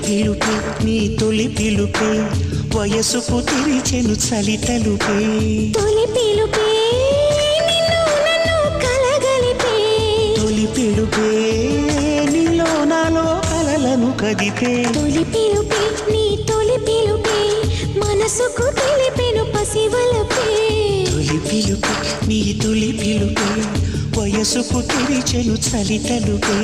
పిలుపే నీ తొలి పిలుపే వయసుకు తెరిచెను చలి తలుపే తొలి పిలుపే నిన్ను నన్ను కలగలిపే తొలి పిలుపే నీలో నాలో కలలను కదిపే తొలి పిలుపే నీ తొలి పిలుపే మనసుకు తెలిపెను పసివలపే తొలి పిలుపే నీ తొలి పిలుపే వయసుకు తెరిచెను చలి తలుపే